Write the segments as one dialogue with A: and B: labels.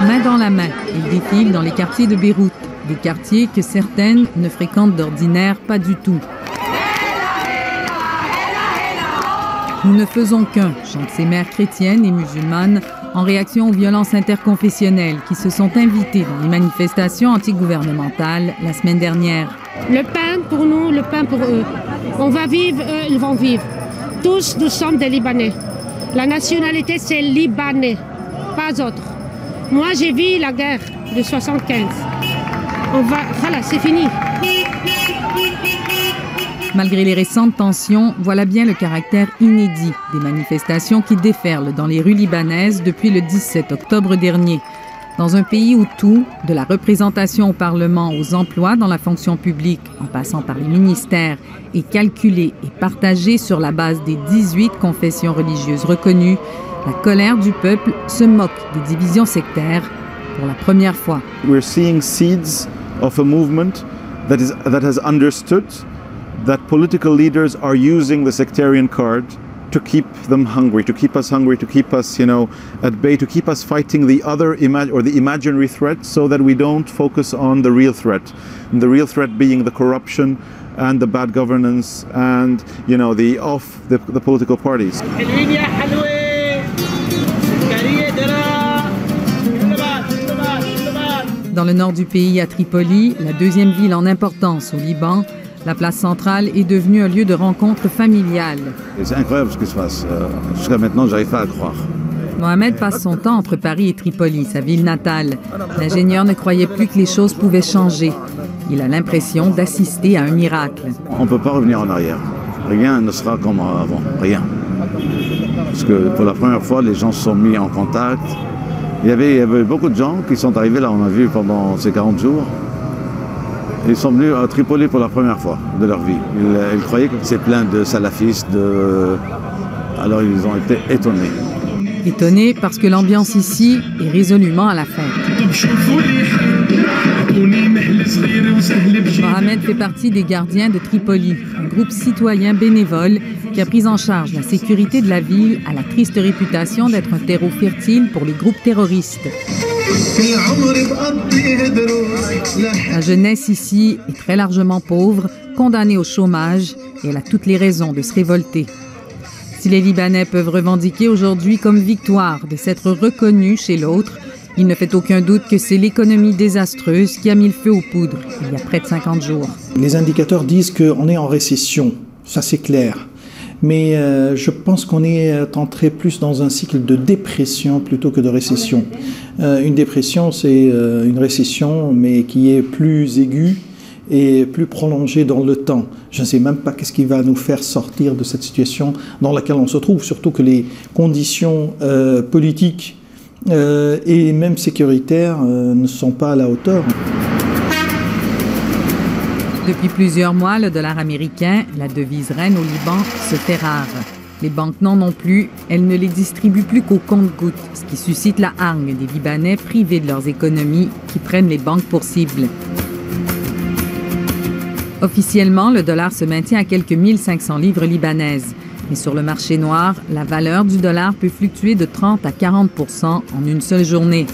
A: Main dans la main, ils défilent dans les quartiers de Beyrouth, des quartiers que certaines ne fréquentent d'ordinaire pas du tout. Nous ne faisons qu'un, chantent ces mères chrétiennes et musulmanes en réaction aux violences interconfessionnelles qui se sont invitées dans les manifestations antigouvernementales la semaine dernière.
B: Le pain pour nous, le pain pour eux. On va vivre, eux, ils vont vivre. Tous, nous sommes des Libanais. La nationalité, c'est Libanais, pas autre. Moi, j'ai vu la guerre de 75. Voilà, c'est fini.
A: Malgré les récentes tensions, voilà bien le caractère inédit des manifestations qui déferlent dans les rues libanaises depuis le 17 octobre dernier. Dans un pays où tout, de la représentation au Parlement aux emplois dans la fonction publique, en passant par les ministères, est calculé et partagé sur la base des 18 confessions religieuses reconnues, la colère du peuple se moque des divisions sectaires pour la première fois.
C: We're seeing seeds of a movement that has understood that political leaders are using the sectarian card to keep them hungry, to keep us, at bay, to keep us fighting the other the imaginary threat so that we don't focus on the real threat. And the real threat being the corruption and the bad governance and, the political parties.
A: Dans le nord du pays, à Tripoli, la deuxième ville en importance au Liban, la place centrale est devenue un lieu de rencontre familiale.
C: C'est incroyable ce qui se passe. Jusqu'à maintenant, j'arrive pas à le croire.
A: Mohamed passe son temps entre Paris et Tripoli, sa ville natale. L'ingénieur ne croyait plus que les choses pouvaient changer. Il a l'impression d'assister à un miracle.
C: On ne peut pas revenir en arrière. Rien ne sera comme avant. Rien. Parce que pour la première fois, les gens se sont mis en contact. Il y avait beaucoup de gens qui sont arrivés là, on a vu pendant ces 40 jours. Ils sont venus à Tripoli pour la première fois de leur vie. Ils croyaient que c'est plein de salafistes, alors ils ont été étonnés.
A: Étonnés parce que l'ambiance ici est résolument à la fête. Mohamed fait partie des gardiens de Tripoli, un groupe citoyen bénévole qui a pris en charge la sécurité de la ville à la triste réputation d'être un terreau fertile pour les groupes terroristes. La jeunesse ici est très largement pauvre, condamnée au chômage, et elle a toutes les raisons de se révolter. Si les Libanais peuvent revendiquer aujourd'hui comme victoire de s'être reconnus chez l'autre, il ne fait aucun doute que c'est l'économie désastreuse qui a mis le feu aux poudres il y a près de 50 jours.
D: Les indicateurs disent qu'on est en récession, ça c'est clair. Mais je pense qu'on est entré plus dans un cycle de dépression plutôt que de récession. Une dépression, c'est une récession, mais qui est plus aiguë et plus prolongée dans le temps. Je ne sais même pas qu'est-ce qui va nous faire sortir de cette situation dans laquelle on se trouve, surtout que les conditions politiques et même sécuritaires ne sont pas à la hauteur.
A: Depuis plusieurs mois, le dollar américain, la devise reine au Liban, se fait rare. Les banques non plus, elles ne les distribuent plus qu'au compte-gouttes, ce qui suscite la hargne des Libanais privés de leurs économies qui prennent les banques pour cible. Officiellement, le dollar se maintient à quelques 1500 livres libanaises. Mais sur le marché noir, la valeur du dollar peut fluctuer de 30 à 40% en une seule journée.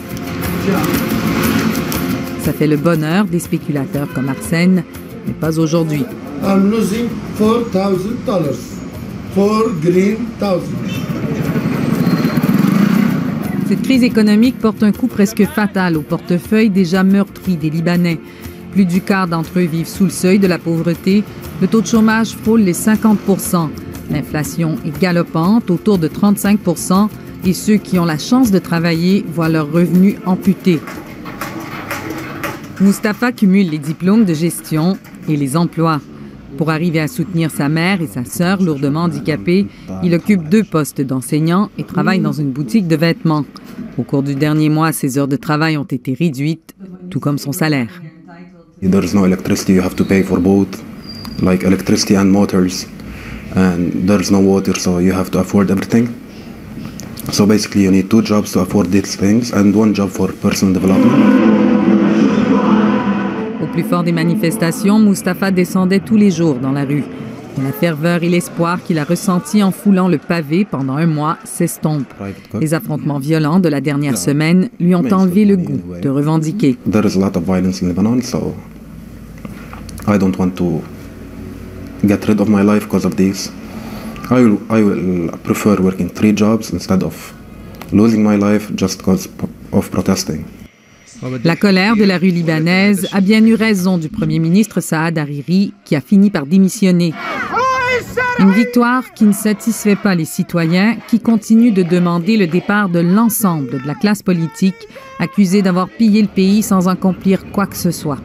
A: Ça fait le bonheur des spéculateurs comme Arsène, mais pas aujourd'hui.
E: I'm losing $4,000 for green $1,000.
A: Cette crise économique porte un coup presque fatal au portefeuille déjà meurtri des Libanais. Plus du quart d'entre eux vivent sous le seuil de la pauvreté. Le taux de chômage frôle les 50%. L'inflation est galopante, autour de 35%, et ceux qui ont la chance de travailler voient leurs revenus amputés. Mustapha cumule les diplômes de gestion et les emplois. Pour arriver à soutenir sa mère et sa sœur lourdement handicapées, il occupe 2 postes d'enseignant et travaille dans une boutique de vêtements. Au cours du dernier mois, ses heures de travail ont été réduites, tout comme son salaire.
F: There's no electricity, you have to pay for both, like electricity and motors, and there's no water, so you have to afford everything. So basically you need 2 jobs to afford these things and 1 job for personal development.
A: Au plus fort des manifestations, Mustapha descendait tous les jours dans la rue. Mais la ferveur et l'espoir qu'il a ressenti en foulant le pavé pendant un mois s'estompent. Les affrontements violents de la dernière semaine lui ont enlevé le goût de revendiquer.
F: There is a lot of violence in Lebanon, so I don't want to get rid of my life because of this. I will prefer working 3 jobs instead of losing my life just because of protesting.
A: La colère de la rue libanaise a bien eu raison du premier ministre Saad Hariri, qui a fini par démissionner. Une victoire qui ne satisfait pas les citoyens, qui continuent de demander le départ de l'ensemble de la classe politique, accusée d'avoir pillé le pays sans accomplir quoi que ce soit.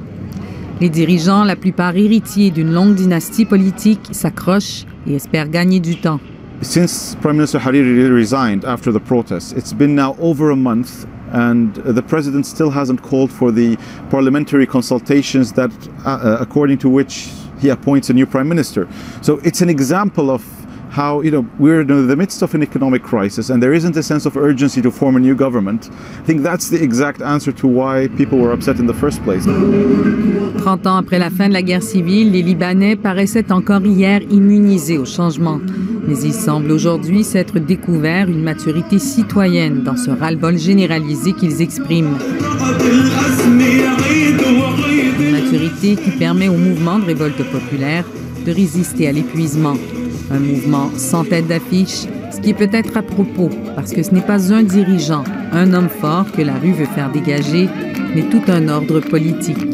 A: Les dirigeants, la plupart héritiers d'une longue dynastie politique, s'accrochent et espèrent gagner du temps.
C: Since Prime Minister Hariri resigned after the protests, it's been now over a month, and the president still hasn't called for the parliamentary consultations that, according to which he appoints a new prime minister. So it's an example of how, we're in the midst of an economic crisis and there isn't a sense of urgency to form a new government. I think that's the exact answer to why people were upset in the first place.
A: 30 ans après la fin de la guerre civile, les Libanais paraissaient encore hier immunisés au changement. Mais ils semblent aujourd'hui s'être découvert une maturité citoyenne dans ce ras-le-bol généralisé qu'ils expriment. Une maturité qui permet au mouvement de révolte populaire de résister à l'épuisement. Un mouvement sans tête d'affiche, ce qui est peut-être à propos, parce que ce n'est pas un dirigeant, un homme fort que la rue veut faire dégager, mais tout un ordre politique.